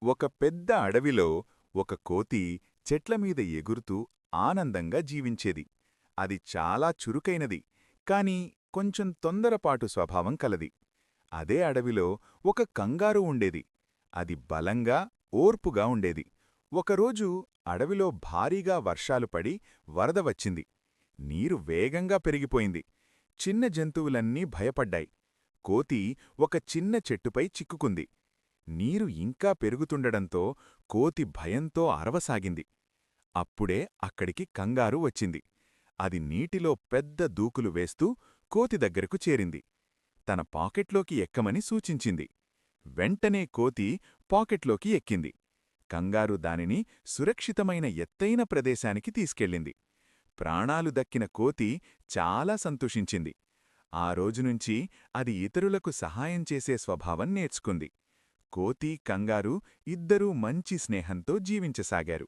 ఒక పెద్ద అడవిలో ఒక కోతి చెట్లమీద ఎగురుతూ ఆనందంగా జీవించేది. అది చాలా చురుకైనది, కాని కొంచెం తొందరపాటు స్వభావం కలది. అదే అడవిలో ఒక కంగారు ఉండేది. అది బలంగా, ఓర్పుగా ఉండేది. ఒకరోజు అడవిలో భారీగా వర్షాలు పడి వరద వచ్చింది. నీరు వేగంగా పెరిగిపోయింది. చిన్న జంతువులన్నీ భయపడ్డాయి. కోతి ఒక చిన్న చెట్టుపై చిక్కుకుంది. నీరు ఇంకా పెరుగుతుండడంతో కోతి భయంతో అరవసాగింది. అప్పుడే అక్కడికి కంగారు వచ్చింది. అది నీటిలో పెద్ద దూకులు వేస్తూ కోతి దగ్గరకు చేరింది. తన పాకెట్లోకి ఎక్కమని సూచించింది. వెంటనే కోతి పాకెట్లోకి ఎక్కింది. కంగారు దానిని సురక్షితమైన ఎత్తైన ప్రదేశానికి తీసుకెళ్ళింది. ప్రాణాలు దక్కిన కోతి చాలా సంతోషించింది. ఆ రోజునుంచి అది ఇతరులకు సహాయం చేసే స్వభావం నేర్చుకుంది. కోతి, కంగారు ఇద్దరూ మంచి స్నేహంతో జీవించసాగారు.